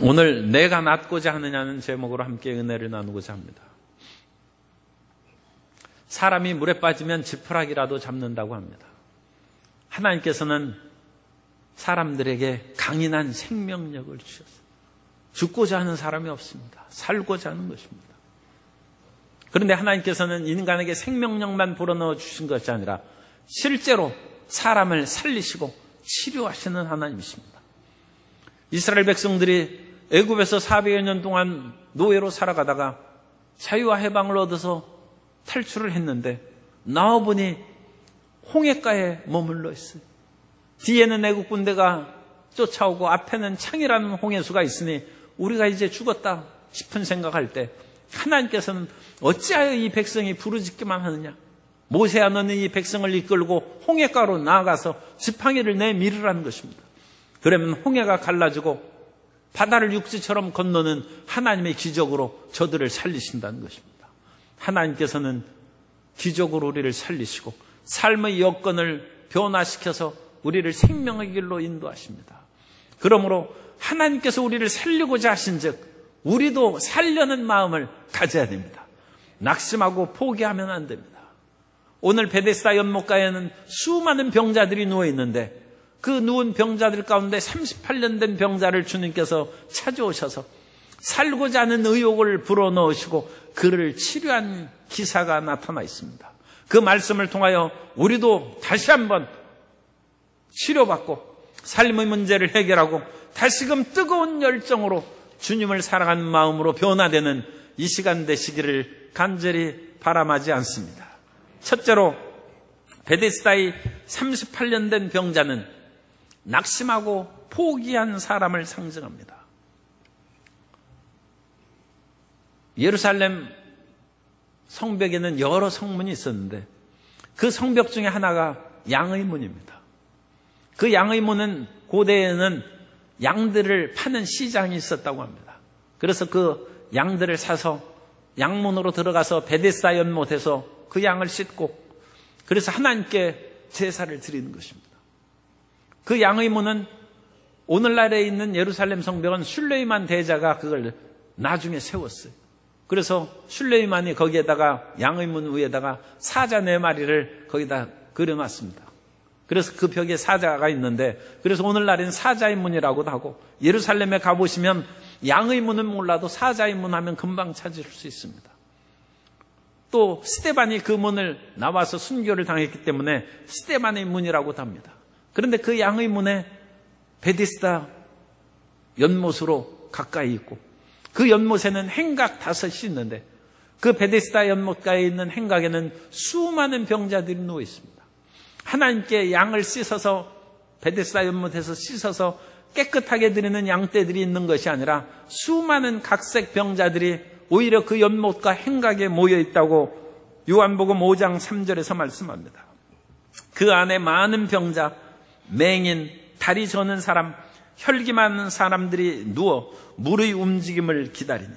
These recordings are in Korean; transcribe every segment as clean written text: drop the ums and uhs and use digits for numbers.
오늘 내가 낫고자 하느냐는 제목으로 함께 은혜를 나누고자 합니다. 사람이 물에 빠지면 지푸라기라도 잡는다고 합니다. 하나님께서는 사람들에게 강인한 생명력을 주셨어요. 죽고자 하는 사람이 없습니다. 살고자 하는 것입니다. 그런데 하나님께서는 인간에게 생명력만 불어넣어 주신 것이 아니라 실제로 사람을 살리시고 치료하시는 하나님이십니다. 이스라엘 백성들이 애굽에서 400여 년 동안 노예로 살아가다가 자유와 해방을 얻어서 탈출을 했는데 나와보니 홍해가에 머물러 있어요. 뒤에는 애국 군대가 쫓아오고 앞에는 창이라는 홍해수가 있으니 우리가 이제 죽었다 싶은 생각할 때 하나님께서는 어찌하여 이 백성이 부르짖기만 하느냐, 모세야 너는 이 백성을 이끌고 홍해가로 나아가서 지팡이를 내밀으라는 것입니다. 그러면 홍해가 갈라지고 바다를 육지처럼 건너는 하나님의 기적으로 저들을 살리신다는 것입니다. 하나님께서는 기적으로 우리를 살리시고 삶의 여건을 변화시켜서 우리를 생명의 길로 인도하십니다. 그러므로 하나님께서 우리를 살리고자 하신즉 우리도 살려는 마음을 가져야 됩니다. 낙심하고 포기하면 안 됩니다. 오늘 베데스다 연못가에는 수많은 병자들이 누워 있는데 그 누운 병자들 가운데 38년 된 병자를 주님께서 찾아오셔서 살고자 하는 의욕을 불어넣으시고 그를 치료한 기사가 나타나 있습니다. 그 말씀을 통하여 우리도 다시 한번 치료받고 삶의 문제를 해결하고 다시금 뜨거운 열정으로 주님을 사랑하는 마음으로 변화되는 이 시간 되시기를 간절히 바람하지 않습니다. 첫째로 베데스다의 38년 된 병자는 낙심하고 포기한 사람을 상징합니다. 예루살렘 성벽에는 여러 성문이 있었는데 그 성벽 중에 하나가 양의 문입니다. 그 양의 문은 고대에는 양들을 파는 시장이 있었다고 합니다. 그래서 그 양들을 사서 양문으로 들어가서 베데스다 연못에서 그 양을 씻고 그래서 하나님께 제사를 드리는 것입니다. 그 양의 문은 오늘날에 있는 예루살렘 성벽은 슐레이만 대자가 그걸 나중에 세웠어요. 그래서 슐레이만이 거기에다가 양의 문 위에다가 사자 4마리를 거기다 그려놨습니다. 그래서 그 벽에 사자가 있는데 그래서 오늘날에는 사자의 문이라고도 하고 예루살렘에 가보시면 양의 문은 몰라도 사자의 문 하면 금방 찾을 수 있습니다. 또 스데반이 그 문을 나와서 순교를 당했기 때문에 스데반의 문이라고도 합니다. 그런데 그 양의 문에 베데스다 연못으로 가까이 있고 그 연못에는 행각 5이 있는데 그 베데스다 연못가에 있는 행각에는 수많은 병자들이 누워 있습니다. 하나님께 양을 씻어서 베데스다 연못에서 씻어서 깨끗하게 드리는 양떼들이 있는 것이 아니라 수많은 각색 병자들이 오히려 그 연못과 행각에 모여 있다고 요한복음 5장 3절에서 말씀합니다. 그 안에 많은 병자, 맹인, 다리 저는 사람, 혈기 많은 사람들이 누워 물의 움직임을 기다리니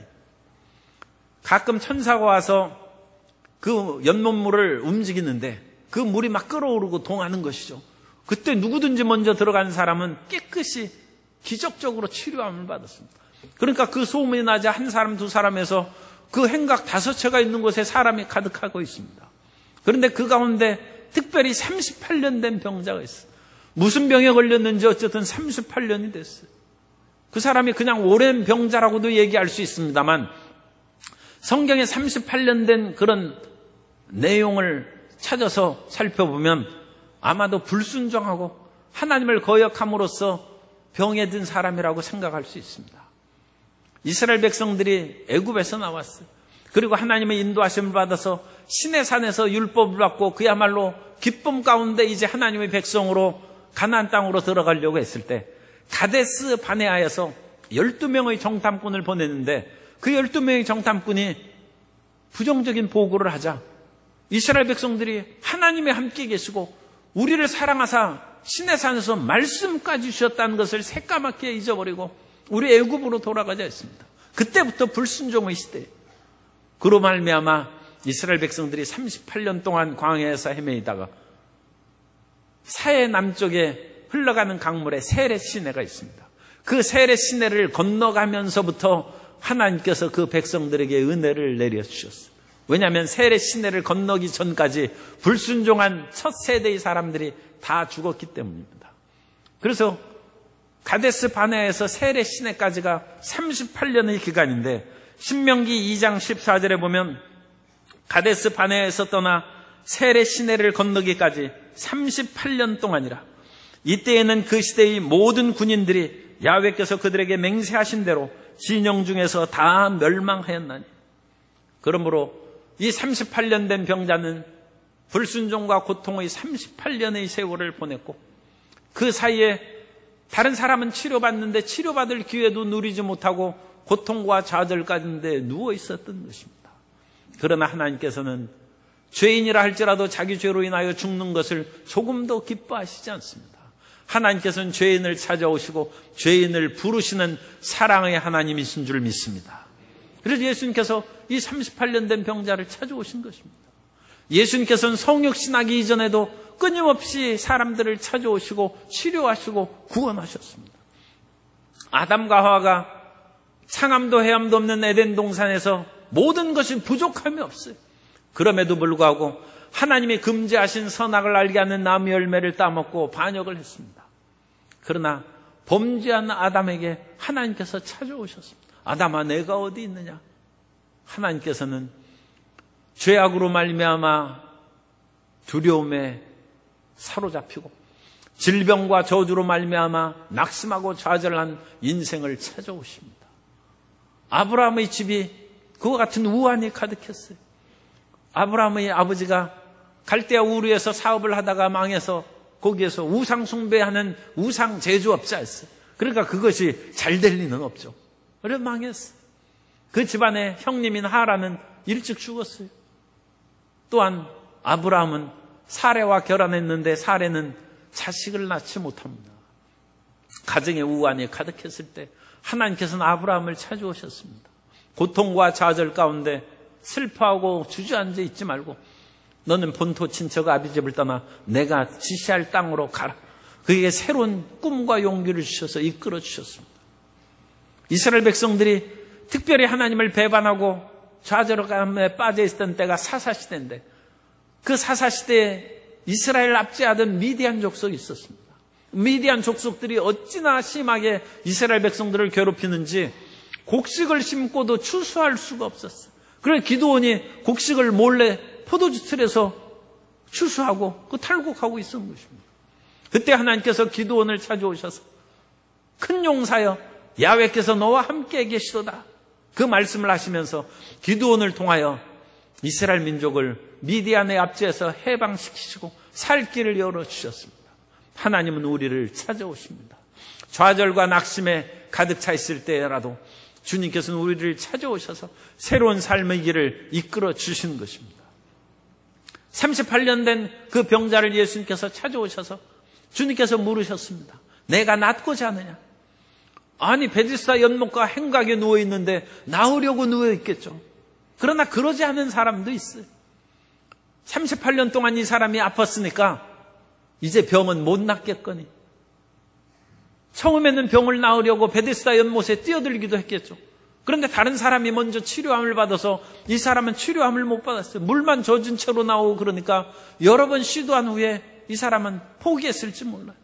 가끔 천사가 와서 그 연못물을 움직이는데 그 물이 막 끓어오르고 동하는 것이죠. 그때 누구든지 먼저 들어간 사람은 깨끗이 기적적으로 치료함을 받았습니다. 그러니까 그 소문이 나자 한 사람 두 사람에서 그 행각 5채가 있는 곳에 사람이 가득하고 있습니다. 그런데 그 가운데 특별히 38년 된 병자가 있어요. 무슨 병에 걸렸는지 어쨌든 38년이 됐어요. 그 사람이 그냥 오랜 병자라고도 얘기할 수 있습니다만 성경에 38년 된 그런 내용을 찾아서 살펴보면 아마도 불순종하고 하나님을 거역함으로써 병에 든 사람이라고 생각할 수 있습니다. 이스라엘 백성들이 애굽에서 나왔어요. 그리고 하나님의 인도하심을 받아서 시내산에서 율법을 받고 그야말로 기쁨 가운데 이제 하나님의 백성으로 가나안 땅으로 들어가려고 했을 때 가데스 바네아에서 12명의 정탐꾼을 보냈는데 그 12명의 정탐꾼이 부정적인 보고를 하자 이스라엘 백성들이 하나님이 함께 계시고 우리를 사랑하사 시내산에서 말씀까지 주셨다는 것을 새까맣게 잊어버리고 우리 애굽으로 돌아가자 했습니다. 그때부터 불순종의 시대. 그로 말미암아 이스라엘 백성들이 38년 동안 광야에서 헤매이다가 사해 남쪽에 흘러가는 강물에 세렛 시내가 있습니다. 그 세례 시내를 건너가면서부터 하나님께서 그 백성들에게 은혜를 내려주셨어요. 왜냐하면 세례 시내를 건너기 전까지 불순종한 첫 세대의 사람들이 다 죽었기 때문입니다. 그래서 가데스 바네아에서 세례 시내까지가 38년의 기간인데 신명기 2장 14절에 보면 가데스 바네아에서 떠나 세례 시내를 건너기까지 38년 동안이라. 이때에는 그 시대의 모든 군인들이 야훼께서 그들에게 맹세하신 대로 진영 중에서 다 멸망하였나니. 그러므로 이 38년 된 병자는 불순종과 고통의 38년의 세월을 보냈고, 그 사이에 다른 사람은 치료받는데 치료받을 기회도 누리지 못하고 고통과 좌절 가운데 누워 있었던 것입니다. 그러나 하나님께서는 죄인이라 할지라도 자기 죄로 인하여 죽는 것을 조금도 기뻐하시지 않습니다. 하나님께서는 죄인을 찾아오시고 죄인을 부르시는 사랑의 하나님이신 줄 믿습니다. 그래서 예수님께서 이 38년 된 병자를 찾아오신 것입니다. 예수님께서는 성육신하기 이전에도 끊임없이 사람들을 찾아오시고 치료하시고 구원하셨습니다. 아담과 하와가 상함도 해함도 없는 에덴 동산에서 모든 것이 부족함이 없어요. 그럼에도 불구하고 하나님이 금지하신 선악을 알게 하는 나무 열매를 따먹고 반역을 했습니다. 그러나 범죄한 아담에게 하나님께서 찾아오셨습니다. 아담아, 내가 어디 있느냐? 하나님께서는 죄악으로 말미암아 두려움에 사로잡히고 질병과 저주로 말미암아 낙심하고 좌절한 인생을 찾아오십니다. 아브라함의 집이 그와 같은 우환이 가득했어요. 아브라함의 아버지가 갈대아 우르에서 사업을 하다가 망해서 거기에서 우상 숭배하는 우상 제조업자였어요. 그러니까 그것이 잘 될 리는 없죠. 그래서 망했어요. 그 집안의 형님인 하라는 일찍 죽었어요. 또한 아브라함은 사레와 결혼했는데 사레는 자식을 낳지 못합니다. 가정의 우환이 가득했을 때 하나님께서는 아브라함을 찾아오셨습니다. 고통과 좌절 가운데 슬퍼하고 주저앉아 있지 말고 너는 본토 친척 아비집을 떠나 내가 지시할 땅으로 가라. 그에게 새로운 꿈과 용기를 주셔서 이끌어 주셨습니다. 이스라엘 백성들이 특별히 하나님을 배반하고 좌절감에 빠져 있었던 때가 사사시대인데, 그 사사시대에 이스라엘 압제하던 미디안 족속이 있었습니다. 미디안 족속들이 어찌나 심하게 이스라엘 백성들을 괴롭히는지 곡식을 심고도 추수할 수가 없었어요. 그래서 기드온이 곡식을 몰래 포도주 틀에서 추수하고 그 탈곡하고 있었던 것입니다. 그때 하나님께서 기드온을 찾아오셔서 큰 용사여, 야훼께서 너와 함께 계시도다, 그 말씀을 하시면서 기드온을 통하여 이스라엘 민족을 미디안의 압제에서 해방시키시고 살 길을 열어주셨습니다. 하나님은 우리를 찾아오십니다. 좌절과 낙심에 가득 차 있을 때라도 주님께서는 우리를 찾아오셔서 새로운 삶의 길을 이끌어 주시는 것입니다. 38년 된 그 병자를 예수님께서 찾아오셔서 주님께서 물으셨습니다. 내가 낫고자 하느냐? 아니, 베드스다 연못가 행각에 누워있는데 나으려고 누워있겠죠. 그러나 그러지 않은 사람도 있어요. 38년 동안 이 사람이 아팠으니까 이제 병은 못 낫겠거니. 처음에는 병을 나으려고 베데스다 연못에 뛰어들기도 했겠죠. 그런데 다른 사람이 먼저 치료함을 받아서 이 사람은 치료함을 못 받았어요. 물만 젖은 채로 나오고 그러니까 여러 번 시도한 후에 이 사람은 포기했을지 몰라요.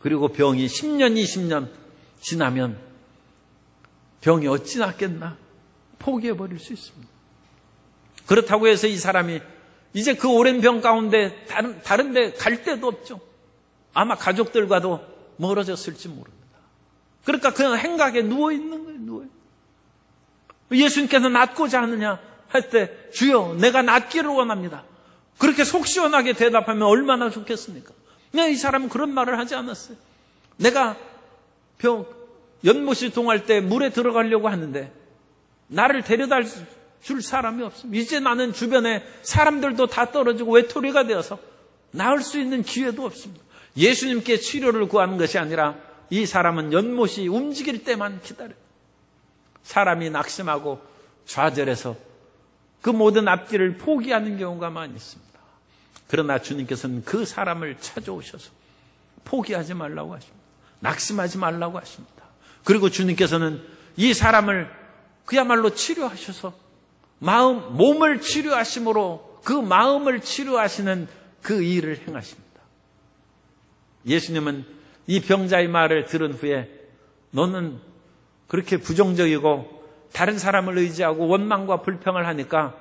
그리고 병이 10년, 20년 지나면 병이 어찌 낫겠나 포기해버릴 수 있습니다. 그렇다고 해서 이 사람이 이제 그 오랜 병 가운데 다른 데 갈 데도 없죠. 아마 가족들과도 멀어졌을지 모릅니다. 그러니까 그냥 행각에 누워있는 거예요. 누워요. 예수님께서 낫고자 하느냐 할 때 주여 내가 낫기를 원합니다. 그렇게 속 시원하게 대답하면 얼마나 좋겠습니까? 이 사람은 그런 말을 하지 않았어요. 내가 연못이 동할 때 물에 들어가려고 하는데 나를 데려다 줄 사람이 없습니다. 이제 나는 주변에 사람들도 다 떨어지고 외톨이가 되어서 나을 수 있는 기회도 없습니다. 예수님께 치료를 구하는 것이 아니라 이 사람은 연못이 움직일 때만 기다려요. 사람이 낙심하고 좌절해서 그 모든 앞길을 포기하는 경우가 많이 있습니다. 그러나 주님께서는 그 사람을 찾아오셔서 포기하지 말라고 하십니다. 낙심하지 말라고 하십니다. 그리고 주님께서는 이 사람을 그야말로 치료하셔서 몸을 치료하심으로 그 마음을 치료하시는 그 일을 행하십니다. 예수님은 이 병자의 말을 들은 후에 너는 그렇게 부정적이고 다른 사람을 의지하고 원망과 불평을 하니까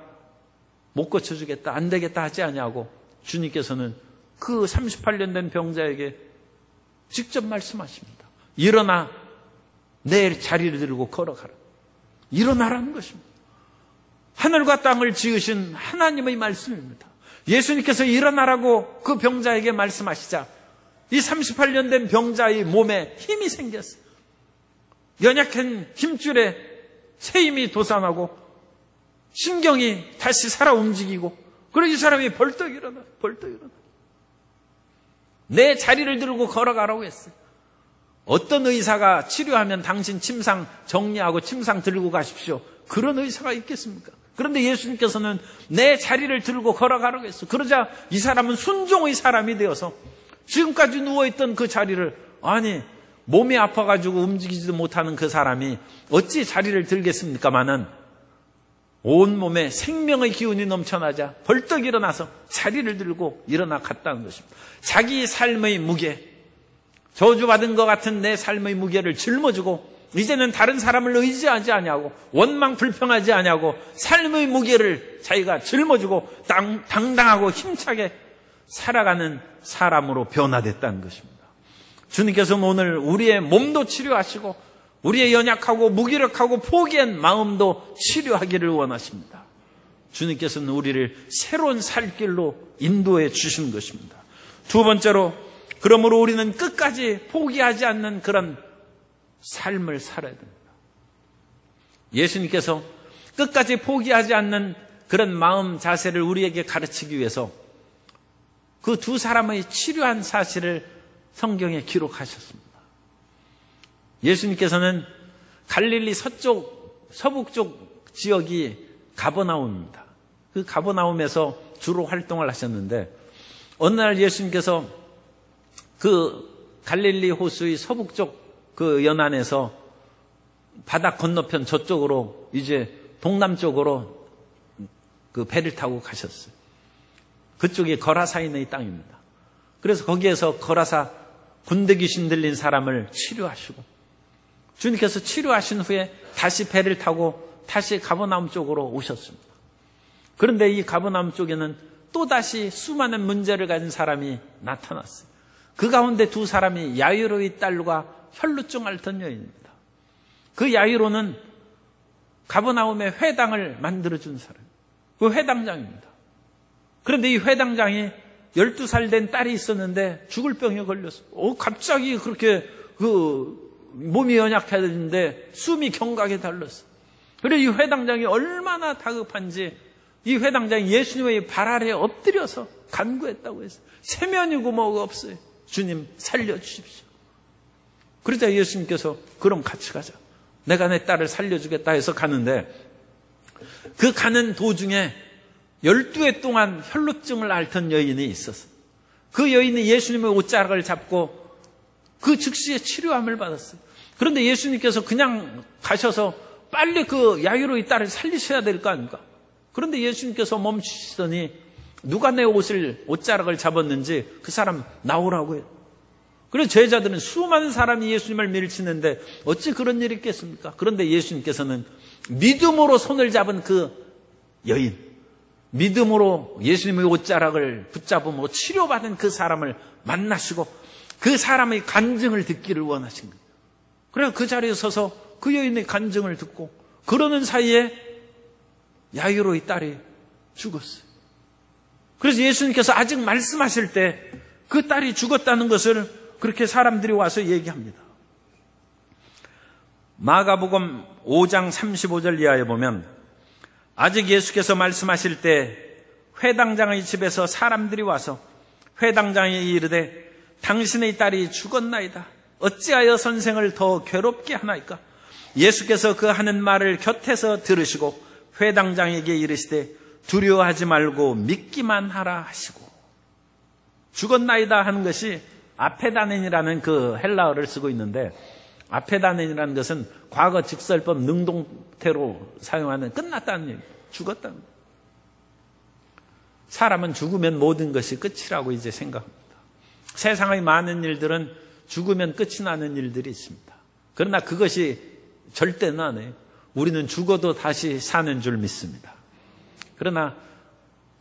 못 고쳐주겠다, 안 되겠다 하지 않냐고 주님께서는 그 38년 된 병자에게 직접 말씀하십니다. 일어나 내 자리를 들고 걸어가라. 일어나라는 것입니다. 하늘과 땅을 지으신 하나님의 말씀입니다. 예수님께서 일어나라고 그 병자에게 말씀하시자 이 38년 된 병자의 몸에 힘이 생겼어요. 연약한 힘줄에 새 힘이 돋아나고 신경이 다시 살아 움직이고 그리고 이 사람이 벌떡 일어나. 내 자리를 들고 걸어가라고 했어요. 어떤 의사가 치료하면 당신 침상 정리하고 침상 들고 가십시오. 그런 의사가 있겠습니까? 그런데 예수님께서는 내 자리를 들고 걸어가라고 했어요. 그러자 이 사람은 순종의 사람이 되어서 지금까지 누워있던 그 자리를, 아니 몸이 아파가지고 움직이지도 못하는 그 사람이 어찌 자리를 들겠습니까마는 온몸에 생명의 기운이 넘쳐나자 벌떡 일어나서 자리를 들고 일어나 갔다는 것입니다. 자기 삶의 무게, 저주받은 것 같은 내 삶의 무게를 짊어지고 이제는 다른 사람을 의지하지 아니하고 원망 불평하지 아니하고 삶의 무게를 자기가 짊어지고 당당하고 힘차게 살아가는 사람으로 변화됐다는 것입니다. 주님께서는 오늘 우리의 몸도 치료하시고 우리의 연약하고 무기력하고 포기한 마음도 치료하기를 원하십니다. 주님께서는 우리를 새로운 살 길로 인도해 주신 것입니다. 두 번째로, 그러므로 우리는 끝까지 포기하지 않는 그런 삶을 살아야 됩니다. 예수님께서 끝까지 포기하지 않는 그런 마음 자세를 우리에게 가르치기 위해서 그 두 사람의 치료한 사실을 성경에 기록하셨습니다. 예수님께서는 갈릴리 서북 쪽 지역이 가버나움입니다. 그 가버나움에서 주로 활동을 하셨는데 어느 날 예수님께서 그 갈릴리 호수의 서북 쪽 그 연안에서 바다 건너편 저쪽으로 이제 동남쪽으로 그 배를 타고 가셨어요. 그쪽이 거라사인의 땅입니다. 그래서 거기에서 거라사 군대 귀신 들린 사람을 치료하시고 주님께서 치료하신 후에 다시 배를 타고 다시 가버나움 쪽으로 오셨습니다. 그런데 이 가버나움 쪽에는 또다시 수많은 문제를 가진 사람이 나타났어요. 그 가운데 두 사람이 야이로의 딸과 혈루증 앓던 여인입니다. 그 야이로는 가버나움의 회당을 만들어준 사람, 그 회당장입니다. 그런데 이 회당장이 12살 된 딸이 있었는데 죽을 병에 걸렸어요. 갑자기 그렇게 몸이 연약해졌는데 숨이 경각에 달렸어요. 그래서 이 회당장이 얼마나 다급한지 이 회당장이 예수님의 발 아래에 엎드려서 간구했다고 했어요. 세면이고 뭐가 없어요. 주님 살려주십시오. 그러자 예수님께서 그럼 같이 가자. 내가 내 딸을 살려주겠다 해서 가는데 그 가는 도중에 12해 동안 혈루증을 앓던 여인이 있었어요. 그 여인이 예수님의 옷자락을 잡고 그 즉시에 치료함을 받았어요. 그런데 예수님께서 그냥 가셔서 빨리 그 야이로의 딸을 살리셔야 될 거 아닙니까? 그런데 예수님께서 멈추시더니 누가 내 옷자락을 잡았는지 그 사람 나오라고 해요. 그래서 제자들은 수많은 사람이 예수님을 밀치는데 어찌 그런 일이 있겠습니까? 그런데 예수님께서는 믿음으로 손을 잡은 그 여인, 믿음으로 예수님의 옷자락을 붙잡음으로 치료받은 그 사람을 만나시고 그 사람의 간증을 듣기를 원하신 거예요. 그래서 그 자리에 서서 그 여인의 간증을 듣고 그러는 사이에 야이로의 딸이 죽었어요. 그래서 예수님께서 아직 말씀하실 때 그 딸이 죽었다는 것을 그렇게 사람들이 와서 얘기합니다. 마가복음 5장 35절 이하에 보면 아직 예수께서 말씀하실 때 회당장의 집에서 사람들이 와서 회당장이 이르되 당신의 딸이 죽었나이다. 어찌하여 선생을 더 괴롭게 하나이까? 예수께서 그 하는 말을 곁에서 들으시고 회당장에게 이르시되 두려워하지 말고 믿기만 하라 하시고, 죽었나이다 하는 것이 아페다넨이라는 그 헬라어를 쓰고 있는데, 아페다넨이라는 것은 과거 직설법 능동태로 사용하는 끝났다는 얘기, 죽었다는 얘기. 사람은 죽으면 모든 것이 끝이라고 이제 생각합니다. 세상의 많은 일들은 죽으면 끝이 나는 일들이 있습니다. 그러나 그것이 절대는 아니에요. 우리는 죽어도 다시 사는 줄 믿습니다. 그러나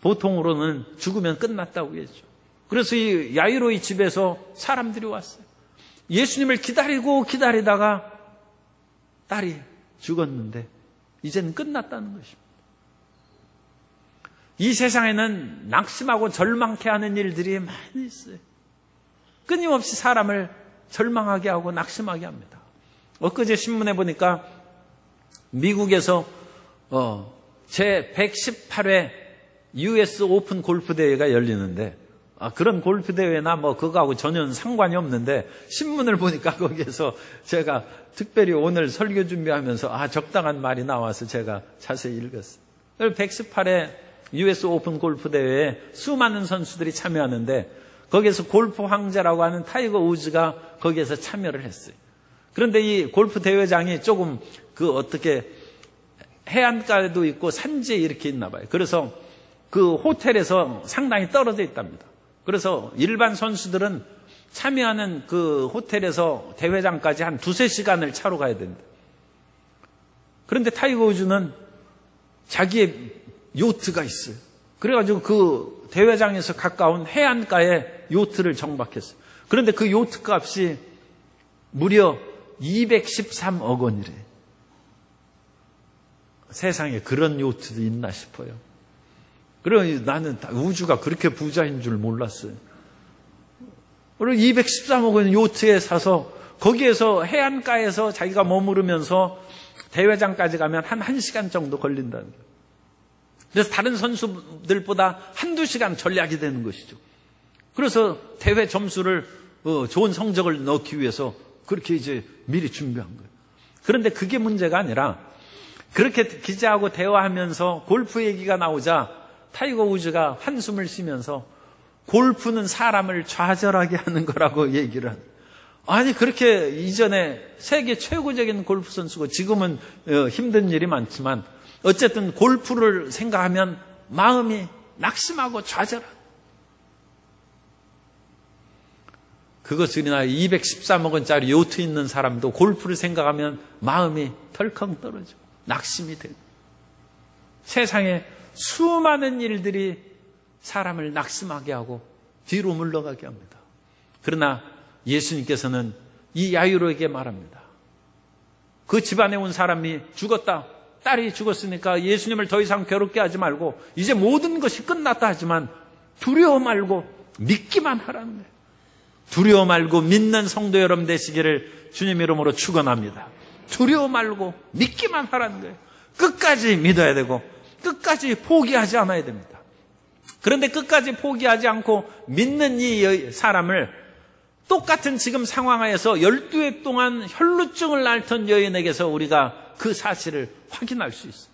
보통으로는 죽으면 끝났다고 했죠. 그래서 이 야이로의 집에서 사람들이 왔어요. 예수님을 기다리다가 딸이 죽었는데 이제는 끝났다는 것입니다. 이 세상에는 낙심하고 절망케 하는 일들이 많이 있어요. 끊임없이 사람을 절망하게 하고 낙심하게 합니다. 엊그제 신문에 보니까 미국에서 제118회 US 오픈 골프 대회가 열리는데, 그런 골프 대회나 그거하고 전혀 상관이 없는데, 신문을 보니까 거기에서 제가 특별히 오늘 설교 준비하면서 적당한 말이 나와서 제가 자세히 읽었어요. 118회 US 오픈 골프 대회에 수많은 선수들이 참여하는데, 거기에서 골프 황제라고 하는 타이거 우즈가 거기에서 참여를 했어요. 그런데 이 골프 대회장이 조금 어떻게 해안가에도 있고 산지에 이렇게 있나 봐요. 그래서 그 호텔에서 상당히 떨어져 있답니다. 그래서 일반 선수들은 참여하는 그 호텔에서 대회장까지 한 2-3시간을 차로 가야 된다. 그런데 타이거 우즈는 자기의 요트가 있어요. 그래가지고 그 대회장에서 가까운 해안가에 요트를 정박했어요. 그런데 그 요트 값이 무려 213억 원이래. 세상에 그런 요트도 있나 싶어요. 그러니 나는 우주가 그렇게 부자인 줄 몰랐어요. 그리고 213억 원 요트에 사서 거기에서 해안가에서 자기가 머무르면서 대회장까지 가면 한 1시간 정도 걸린다는 거예요. 그래서 다른 선수들보다 1-2시간 전략이 되는 것이죠. 그래서 대회 점수를 좋은 성적을 넣기 위해서 그렇게 이제 미리 준비한 거예요. 그런데 그게 문제가 아니라 그렇게 기자하고 대화하면서 골프 얘기가 나오자 타이거 우즈가 한숨을 쉬면서 골프는 사람을 좌절하게 하는 거라고 얘기를 하는. 아니 그렇게 이전에 세계 최고적인 골프 선수고 지금은 힘든 일이 많지만 어쨌든 골프를 생각하면 마음이 낙심하고 좌절하고, 그것이나 213억 원짜리 요트 있는 사람도 골프를 생각하면 마음이 덜컹 떨어져 낙심이 되고, 세상에 수많은 일들이 사람을 낙심하게 하고 뒤로 물러가게 합니다. 그러나 예수님께서는 이 야이로에게 말합니다. 그 집안에 온 사람이 죽었다, 딸이 죽었으니까 예수님을 더 이상 괴롭게 하지 말고 이제 모든 것이 끝났다 하지만 두려워 말고 믿기만 하라는 거예요. 두려워 말고 믿는 성도 여러분 되시기를 주님 이름으로 축원합니다. 두려워 말고 믿기만 하라는 거예요. 끝까지 믿어야 되고 끝까지 포기하지 않아야 됩니다. 그런데 끝까지 포기하지 않고 믿는 이 사람을 똑같은 지금 상황하에서 12해 동안 혈루증을 앓던 여인에게서 우리가 그 사실을 확인할 수 있어요.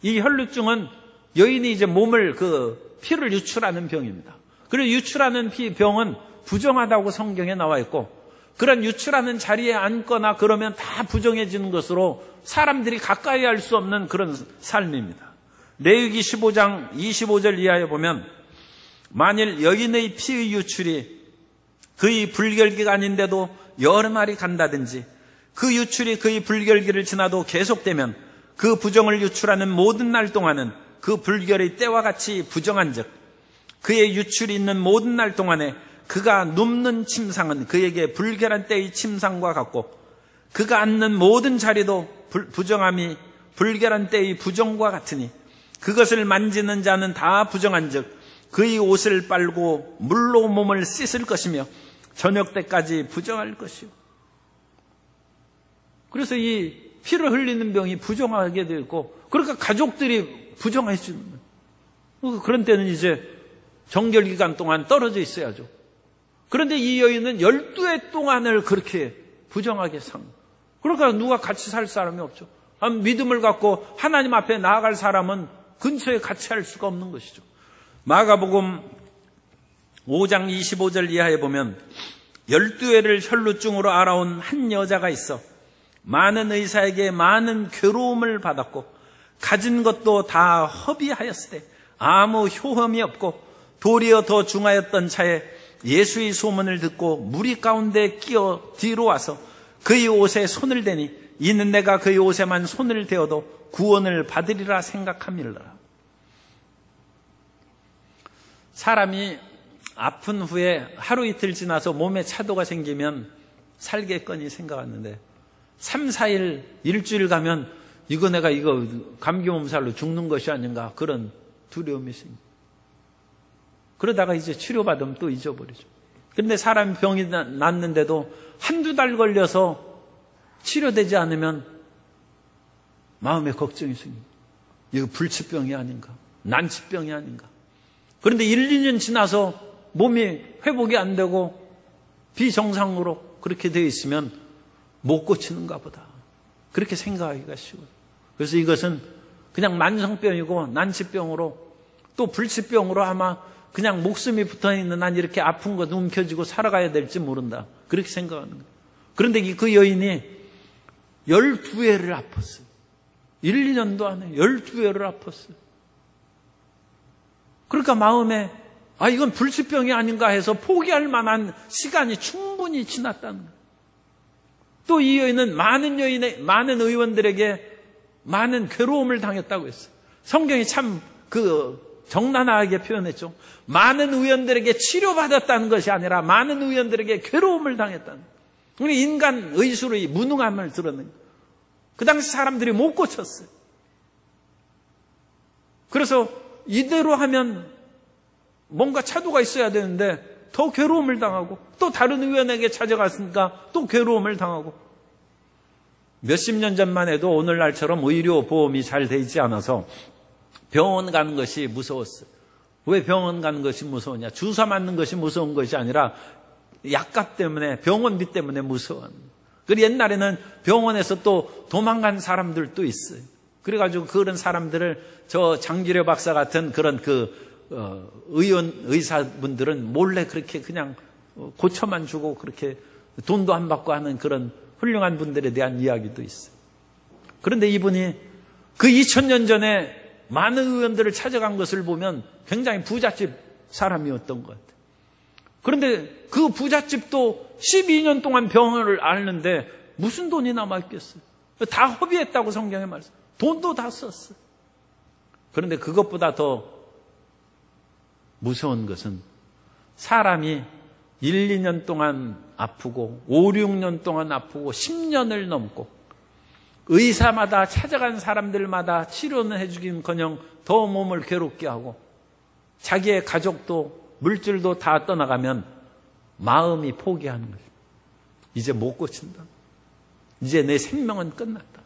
이 혈루증은 여인이 이제 몸을 피를 유출하는 병입니다. 그리고 유출하는 병은 부정하다고 성경에 나와 있고, 그런 유출하는 자리에 앉거나 그러면 다 부정해지는 것으로 사람들이 가까이 할 수 없는 그런 삶입니다. 레위기 15장 25절 이하에 보면, 만일 여인의 피의 유출이 그의 불결기가 아닌데도 여러 날이 간다든지 그 유출이 그의 불결기를 지나도 계속되면 그 부정을 유출하는 모든 날 동안은 그 불결의 때와 같이 부정한 즉 그의 유출이 있는 모든 날 동안에 그가 눕는 침상은 그에게 불결한 때의 침상과 같고 그가 앉는 모든 자리도 부정함이 불결한 때의 부정과 같으니 그것을 만지는 자는 다 부정한 즉 그의 옷을 빨고 물로 몸을 씻을 것이며 저녁 때까지 부정할 것이요. 그래서 이 피를 흘리는 병이 부정하게 되고, 그러니까 가족들이 부정해 주는 거예요. 그런 때는 이제 정결기간 동안 떨어져 있어야죠. 그런데 이 여인은 12해 동안을 그렇게 부정하게 산 거예요. 그러니까 누가 같이 살 사람이 없죠. 믿음을 갖고 하나님 앞에 나아갈 사람은 근처에 같이 할 수가 없는 것이죠. 마가복음 5장 25절 이하에 보면 12회를 혈루증으로 알아온 한 여자가 있어 많은 의사에게 많은 괴로움을 받았고 가진 것도 다 허비하였으되 아무 효험이 없고 도리어 더 중하였던 차에 예수의 소문을 듣고 무리 가운데 끼어 뒤로 와서 그의 옷에 손을 대니 이는 내가 그의 옷에만 손을 대어도 구원을 받으리라 생각함이라. 사람이 아픈 후에 하루 이틀 지나서 몸에 차도가 생기면 살겠거니 생각하는데 3, 4일, 일주일 가면 내가 감기 몸살로 죽는 것이 아닌가 그런 두려움이 생깁니다. 그러다가 이제 치료받으면 또 잊어버리죠. 그런데 사람이 병이 났는데도 한두 달 걸려서 치료되지 않으면 마음에 걱정이 생깁니다. 이거 불치병이 아닌가? 난치병이 아닌가? 그런데 1, 2년 지나서 몸이 회복이 안 되고 비정상으로 그렇게 되어 있으면 못 고치는가 보다. 그렇게 생각하기가 쉬워요. 그래서 이것은 그냥 만성병이고 난치병으로 또 불치병으로 아마 그냥 목숨이 붙어있는 한 이렇게 아픈 것 움켜쥐고 살아가야 될지 모른다. 그렇게 생각하는 거예요. 그런데 그 여인이 12회를 아팠어요. 1, 2년도 안에 12회를 아팠어요. 그러니까 마음에 이건 불치병이 아닌가 해서 포기할 만한 시간이 충분히 지났다는 거예요. 또 이 여인은 많은 의원들에게 많은 괴로움을 당했다고 했어요. 성경이 참 정난하게 표현했죠. 많은 의원들에게 치료받았다는 것이 아니라 많은 의원들에게 괴로움을 당했다는 거예요. 우리 인간 의술의 무능함을 드러낸 거예요. 그 당시 사람들이 못 고쳤어요. 그래서 이대로 하면 뭔가 차도가 있어야 되는데 더 괴로움을 당하고 또 다른 의원에게 찾아갔으니까 또 괴로움을 당하고 몇십 년 전만 해도 오늘날처럼 의료보험이 잘 돼 있지 않아서 병원 가는 것이 무서웠어요. 왜 병원 가는 것이 무서우냐? 주사 맞는 것이 무서운 것이 아니라 약값 때문에 병원비 때문에 무서워하는 거예요. 그리고 옛날에는 병원에서 또 도망간 사람들도 있어요. 그래가지고 그런 사람들을 저 장기려 박사 같은 그런 의사분들은 몰래 그렇게 그냥 고쳐만 주고 그렇게 돈도 안 받고 하는 그런 훌륭한 분들에 대한 이야기도 있어요. 그런데 이분이 그 2000년 전에 많은 의원들을 찾아간 것을 보면 굉장히 부잣집 사람이었던 것 같아요. 그런데 그 부잣집도 12년 동안 병을 앓는데 무슨 돈이 남아있겠어요? 다 허비했다고 성경에 말씀. 돈도 다 썼어요. 그런데 그것보다 더 무서운 것은 사람이 1, 2년 동안 아프고 5, 6년 동안 아프고 10년을 넘고 의사마다 찾아간 사람들마다 치료는 해주긴커녕 더 몸을 괴롭게 하고 자기의 가족도 물질도 다 떠나가면 마음이 포기하는 거예요. 이제 못 고친다. 이제 내 생명은 끝났다.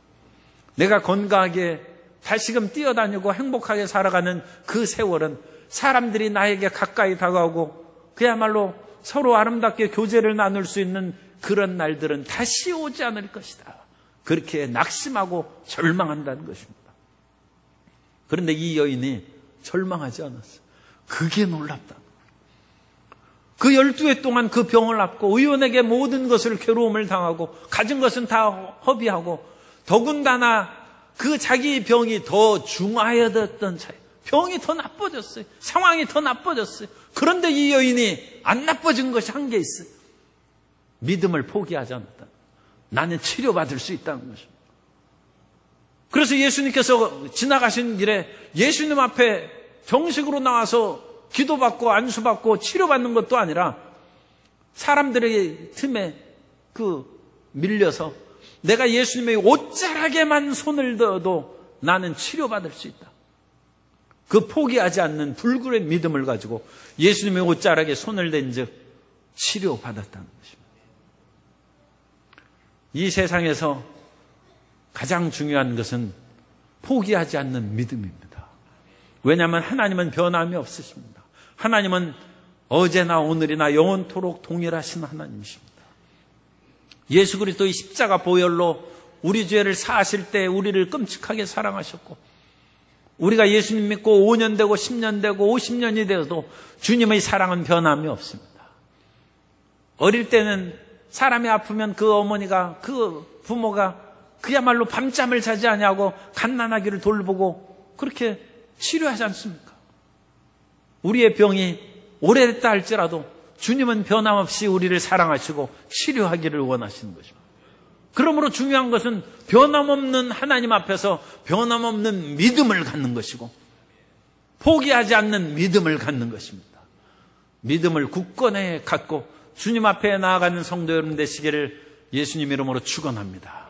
내가 건강하게 다시금 뛰어다니고 행복하게 살아가는 그 세월은 사람들이 나에게 가까이 다가오고 그야말로 서로 아름답게 교제를 나눌 수 있는 그런 날들은 다시 오지 않을 것이다. 그렇게 낙심하고 절망한다는 것입니다. 그런데 이 여인이 절망하지 않았어요. 그게 놀랍다. 그 12회 동안 그 병을 앓고 의원에게 모든 것을 괴로움을 당하고 가진 것은 다 허비하고 더군다나 그 자기 병이 더 중하여졌던 차에 병이 더 나빠졌어요. 상황이 더 나빠졌어요. 그런데 이 여인이 안 나빠진 것이 한 개 있어요. 믿음을 포기하지 않았다. 나는 치료받을 수 있다는 것입니다. 그래서 예수님께서 지나가신 길에 예수님 앞에 정식으로 나와서 기도받고 안수받고 치료받는 것도 아니라 사람들의 틈에 밀려서 내가 예수님의 옷자락에만 손을 넣어도 나는 치료받을 수 있다. 그 포기하지 않는 불굴의 믿음을 가지고 예수님의 옷자락에 손을 댄 즉 치료받았다는 것입니다. 이 세상에서 가장 중요한 것은 포기하지 않는 믿음입니다. 왜냐하면 하나님은 변함이 없으십니다. 하나님은 어제나 오늘이나 영원토록 동일하신 하나님이십니다. 예수 그리스도의 십자가 보혈로 우리 죄를 사하실 때 우리를 끔찍하게 사랑하셨고 우리가 예수님 믿고 5년 되고 10년 되고 50년이 되어도 주님의 사랑은 변함이 없습니다. 어릴 때는 사람이 아프면 그 어머니가, 그 부모가 그야말로 밤잠을 자지 아니하고 갓난아기를 돌보고 그렇게 치료하지 않습니까? 우리의 병이 오래됐다 할지라도 주님은 변함없이 우리를 사랑하시고 치료하기를 원하시는 것입니다. 그러므로 중요한 것은 변함없는 하나님 앞에서 변함없는 믿음을 갖는 것이고 포기하지 않는 믿음을 갖는 것입니다. 믿음을 굳건히 갖고 주님 앞에 나아가는 성도 여러분 되시기를 예수님 이름으로 축원합니다.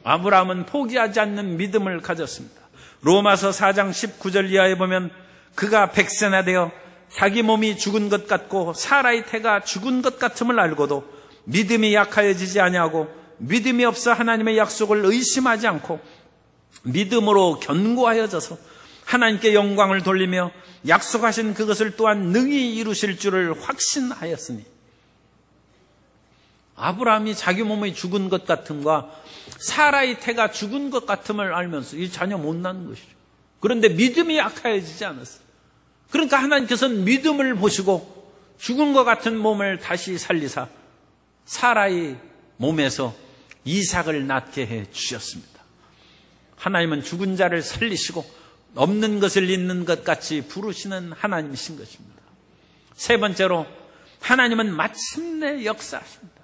아브라함은 포기하지 않는 믿음을 가졌습니다. 로마서 4장 19절 이하에 보면 그가 백세나 되어 자기 몸이 죽은 것 같고 사라의 태가 죽은 것 같음을 알고도 믿음이 약하여지지 아니하고 믿음이 없어 하나님의 약속을 의심하지 않고 믿음으로 견고하여져서 하나님께 영광을 돌리며 약속하신 그것을 또한 능히 이루실 줄을 확신하였으니. 아브라함이 자기 몸이 죽은 것 같음과 사라의 태가 죽은 것 같음을 알면서 이 자녀 못 낳는 것이죠. 그런데 믿음이 약하여지지 않았어요. 그러니까 하나님께서는 믿음을 보시고 죽은 것 같은 몸을 다시 살리사 사라의 몸에서 이삭을 낳게 해 주셨습니다. 하나님은 죽은 자를 살리시고 없는 것을 있는 것 같이 부르시는 하나님이신 것입니다. 세 번째로 하나님은 마침내 역사하십니다.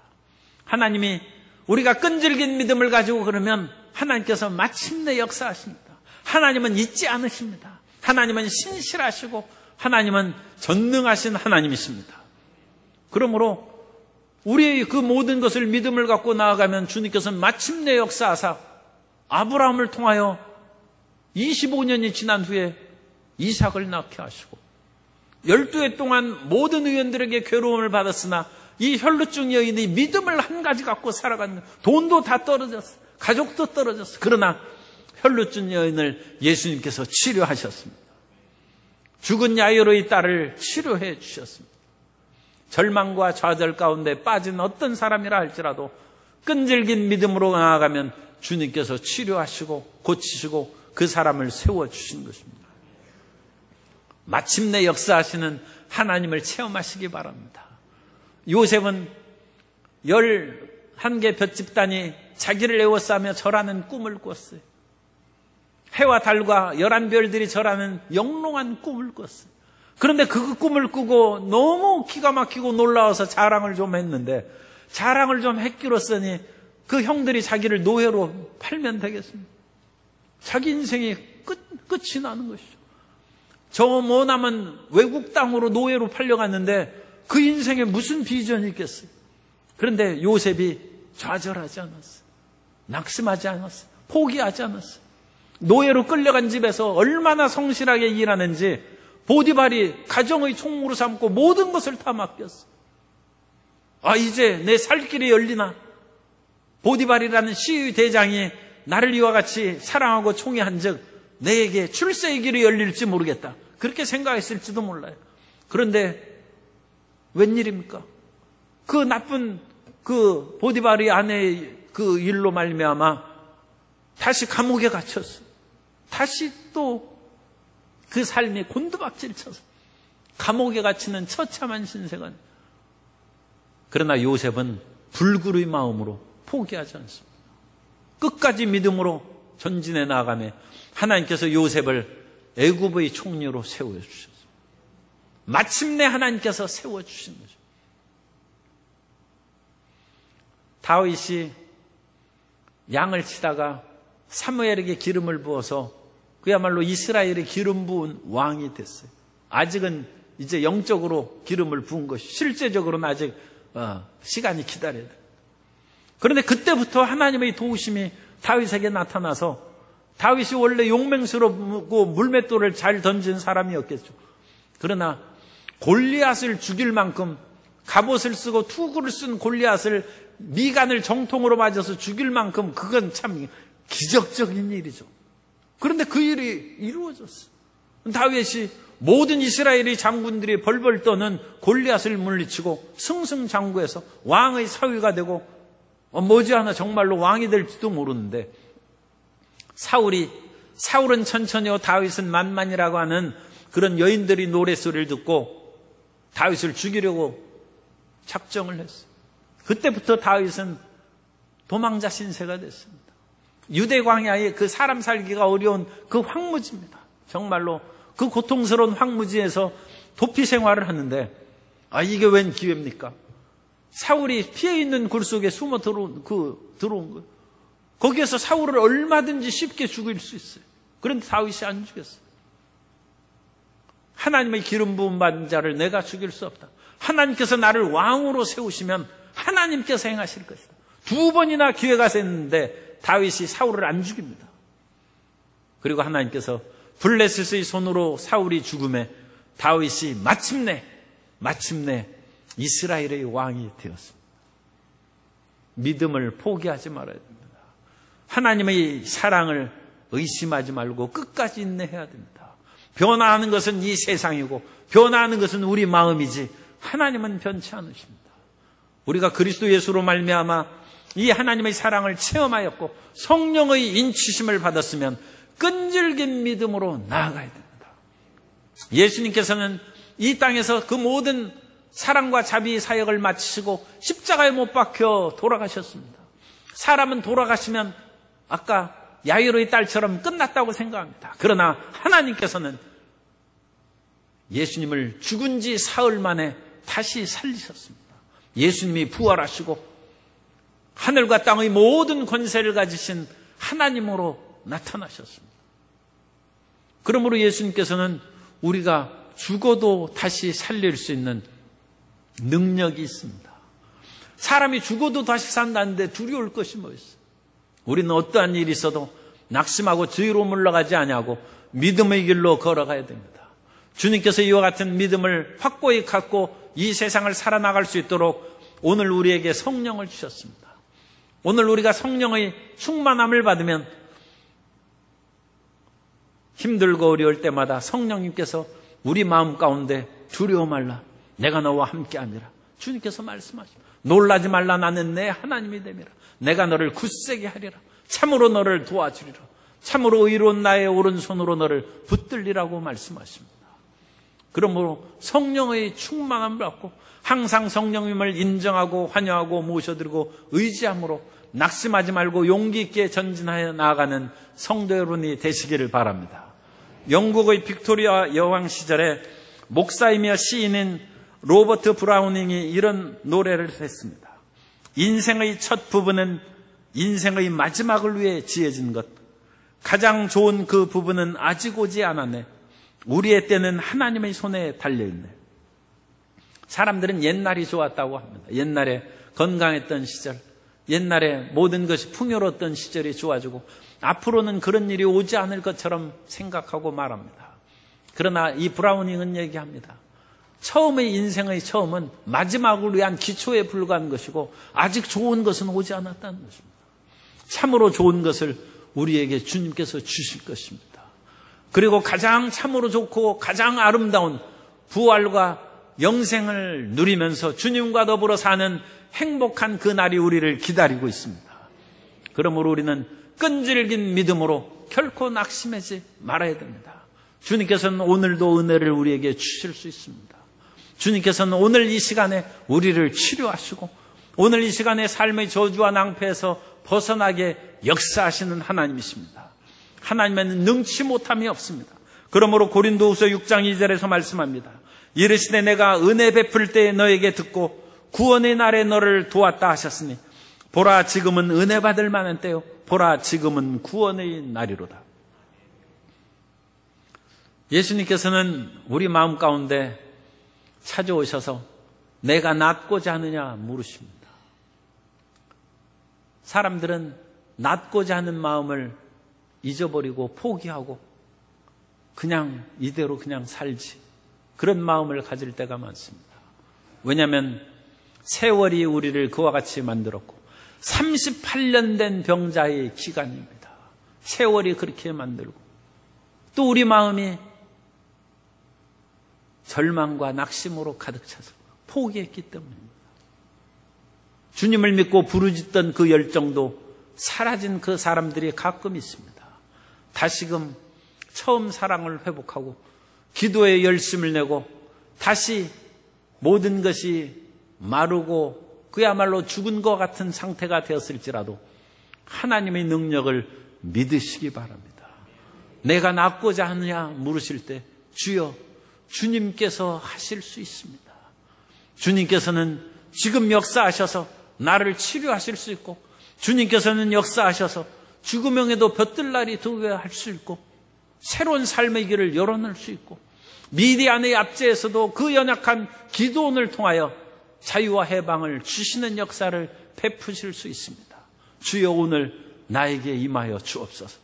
하나님이 우리가 끈질긴 믿음을 가지고 그러면 하나님께서 마침내 역사하십니다. 하나님은 잊지 않으십니다. 하나님은 신실하시고 하나님은 전능하신 하나님이십니다. 그러므로 우리의 그 모든 것을 믿음을 갖고 나아가면 주님께서는 마침내 역사하사 아브라함을 통하여 25년이 지난 후에 이삭을 낳게 하시고 12해 동안 모든 의원들에게 괴로움을 받았으나 이 혈루증 여인이 믿음을 한 가지 갖고 살아가는, 돈도 다 떨어졌어, 가족도 떨어졌어. 그러나 혈루증 여인을 예수님께서 치료하셨습니다. 죽은 야이로의 딸을 치료해 주셨습니다. 절망과 좌절 가운데 빠진 어떤 사람이라 할지라도 끈질긴 믿음으로 나아가면 주님께서 치료하시고 고치시고 그 사람을 세워주신 것입니다. 마침내 역사하시는 하나님을 체험하시기 바랍니다. 요셉은 11개 볏집단이 자기를 에워싸며 절하는 꿈을 꿨어요. 해와 달과 11별들이 절하는 영롱한 꿈을 꿨어요. 그런데 그 꿈을 꾸고 너무 기가 막히고 놀라워서 자랑을 좀 했는데, 자랑을 좀 했기로써니 그 형들이 자기를 노예로 팔면 되겠습니다. 자기 인생이 끝이 나는 것이죠. 저 머나먼 외국 땅으로 노예로 팔려갔는데 그 인생에 무슨 비전이 있겠어요? 그런데 요셉이 좌절하지 않았어요. 낙심하지 않았어요. 포기하지 않았어요. 노예로 끌려간 집에서 얼마나 성실하게 일하는지 보디발이 가정의 총무로 삼고 모든 것을 다 맡겼어요. 아, 이제 내 살 길이 열리나? 보디발이라는 시위 대장이 나를 이와 같이 사랑하고 총애한 즉 내게 출세의 길이 열릴지 모르겠다. 그렇게 생각했을지도 몰라요. 그런데 웬일입니까? 그 나쁜 그 보디발의 아내의 그 일로 말미암아 다시 감옥에 갇혔어요. 다시 또 그 삶이 곤두박질 쳐서 감옥에 갇히는 처참한 신세가. 그러나 요셉은 불굴의 마음으로 포기하지 않습니다. 끝까지 믿음으로 전진해 나아가며 하나님께서 요셉을 애굽의 총리로 세워주셨습니다. 마침내 하나님께서 세워주신 거죠. 다윗이 양을 치다가 사무엘에게 기름을 부어서 그야말로 이스라엘의 기름 부은 왕이 됐어요. 아직은 이제 영적으로 기름을 부은 것이, 실제적으로는 아직 시간이 기다려야 돼요. 그런데 그때부터 하나님의 도우심이 다윗에게 나타나서, 다윗이 원래 용맹스럽고 물맷돌을 잘 던진 사람이었겠죠. 그러나 골리앗을 죽일 만큼 갑옷을 쓰고 투구를 쓴 골리앗을 미간을 정통으로 맞아서 죽일 만큼 그건 참 기적적인 일이죠. 그런데 그 일이 이루어졌어요. 다윗이 모든 이스라엘의 장군들이 벌벌 떠는 골리앗을 물리치고 승승장구해서 왕의 사위가 되고 머지않아 정말로 왕이 될지도 모르는데, 사울은 천천히요 다윗은 만만이라고 하는 그런 여인들이 노랫소리를 듣고 다윗을 죽이려고 작정을 했어요. 그때부터 다윗은 도망자 신세가 됐습니다. 유대 광야의 그 사람 살기가 어려운 그 황무지입니다. 정말로 그 고통스러운 황무지에서 도피 생활을 하는데, 이게 웬 기회입니까? 사울이 피해 있는 굴 속에 숨어 들어온 거예요. 거기에서 사울을 얼마든지 쉽게 죽일 수 있어요. 그런데 다윗이 안 죽였어요. 하나님의 기름 부음 받은 자를 내가 죽일 수 없다. 하나님께서 나를 왕으로 세우시면 하나님께서 행하실 것이다. 2번이나 기회가 됐는데 다윗이 사울을 안 죽입니다. 그리고 하나님께서 블레셋의 손으로 사울이 죽음에 다윗이 마침내 이스라엘의 왕이 되었습니다. 믿음을 포기하지 말아야 됩니다. 하나님의 사랑을 의심하지 말고 끝까지 인내해야 됩니다. 변화하는 것은 이 세상이고 변화하는 것은 우리 마음이지 하나님은 변치 않으십니다. 우리가 그리스도 예수로 말미암아 이 하나님의 사랑을 체험하였고 성령의 인치심을 받았으면 끈질긴 믿음으로 나아가야 됩니다. 예수님께서는 이 땅에서 그 모든 사랑과 자비 사역을 마치시고 십자가에 못 박혀 돌아가셨습니다. 사람은 돌아가시면 아까 야이로의 딸처럼 끝났다고 생각합니다. 그러나 하나님께서는 예수님을 죽은 지 사흘 만에 다시 살리셨습니다. 예수님이 부활하시고 하늘과 땅의 모든 권세를 가지신 하나님으로 나타나셨습니다. 그러므로 예수님께서는 우리가 죽어도 다시 살릴 수 있는 능력이 있습니다. 사람이 죽어도 다시 산다는데 두려울 것이 뭐 있어요? 우리는 어떠한 일이 있어도 낙심하고 뒤로 물러가지 아니하고 믿음의 길로 걸어가야 됩니다. 주님께서 이와 같은 믿음을 확고히 갖고 이 세상을 살아나갈 수 있도록 오늘 우리에게 성령을 주셨습니다. 오늘 우리가 성령의 충만함을 받으면 힘들고 어려울 때마다 성령님께서 우리 마음 가운데 두려워 말라, 내가 너와 함께하니라. 주님께서 말씀하십니다. 놀라지 말라, 나는 내 하나님이 됨이라. 내가 너를 굳세게 하리라. 참으로 너를 도와주리라. 참으로 의로운 나의 오른손으로 너를 붙들리라고 말씀하십니다. 그러므로 성령의 충만함을 받고 항상 성령님을 인정하고 환영하고 모셔드리고 의지함으로 낙심하지 말고 용기 있게 전진하여 나아가는 성도 여러분이 되시기를 바랍니다. 영국의 빅토리아 여왕 시절에 목사이며 시인인 로버트 브라우닝이 이런 노래를 했습니다. 인생의 첫 부분은 인생의 마지막을 위해 지어진 것. 가장 좋은 그 부분은 아직 오지 않았네. 우리의 때는 하나님의 손에 달려있네. 사람들은 옛날이 좋았다고 합니다. 옛날에 건강했던 시절, 옛날에 모든 것이 풍요로웠던 시절이 좋아지고 앞으로는 그런 일이 오지 않을 것처럼 생각하고 말합니다. 그러나 이 브라우닝은 얘기합니다. 처음의 인생의 처음은 마지막을 위한 기초에 불과한 것이고 아직 좋은 것은 오지 않았다는 것입니다. 참으로 좋은 것을 우리에게 주님께서 주실 것입니다. 그리고 가장 참으로 좋고 가장 아름다운 부활과 영생을 누리면서 주님과 더불어 사는 행복한 그 날이 우리를 기다리고 있습니다. 그러므로 우리는 끈질긴 믿음으로 결코 낙심하지 말아야 됩니다. 주님께서는 오늘도 은혜를 우리에게 주실 수 있습니다. 주님께서는 오늘 이 시간에 우리를 치료하시고 오늘 이 시간에 삶의 저주와 낭패에서 벗어나게 역사하시는 하나님이십니다. 하나님에는 능치 못함이 없습니다. 그러므로 고린도후서 6장 2절에서 말씀합니다. 이르시되 내가 은혜 베풀 때에 너에게 듣고 구원의 날에 너를 도왔다 하셨으니 보라 지금은 은혜 받을 만한 때요 보라 지금은 구원의 날이로다. 예수님께서는 우리 마음 가운데 찾아오셔서 내가 낫고자 하느냐 물으십니다. 사람들은 낫고자 하는 마음을 잊어버리고 포기하고 그냥 이대로 그냥 살지, 그런 마음을 가질 때가 많습니다. 왜냐하면 세월이 우리를 그와 같이 만들었고 38년 된 병자의 기간입니다. 세월이 그렇게 만들고 또 우리 마음이 절망과 낙심으로 가득 차서 포기했기 때문입니다. 주님을 믿고 부르짖던 그 열정도 사라진 그 사람들이 가끔 있습니다. 다시금 처음 사랑을 회복하고 기도에 열심을 내고 다시 모든 것이 마르고 그야말로 죽은 것 같은 상태가 되었을지라도 하나님의 능력을 믿으시기 바랍니다. 내가 낫고자 하느냐 물으실 때 주여, 주님께서 하실 수 있습니다. 주님께서는 지금 역사하셔서 나를 치료하실 수 있고, 주님께서는 역사하셔서 죽음형에도 볕들 날이 두게 할 수 있고, 새로운 삶의 길을 열어낼 수 있고, 미디안의 압제에서도 그 연약한 기도원을 통하여 자유와 해방을 주시는 역사를 베푸실 수 있습니다. 주여, 오늘 나에게 임하여 주옵소서.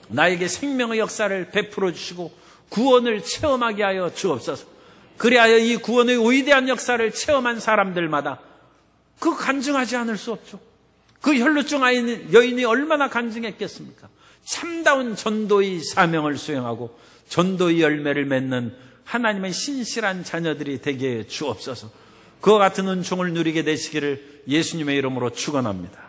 나에게 생명의 역사를 베풀어 주시고 구원을 체험하게 하여 주옵소서. 그리하여 이 구원의 위대한 역사를 체험한 사람들마다 그 간증하지 않을 수 없죠. 그 혈루증 여인이 얼마나 간증했겠습니까? 참다운 전도의 사명을 수행하고 전도의 열매를 맺는 하나님의 신실한 자녀들이 되게 주옵소서. 그와 같은 은총을 누리게 되시기를 예수님의 이름으로 축원합니다.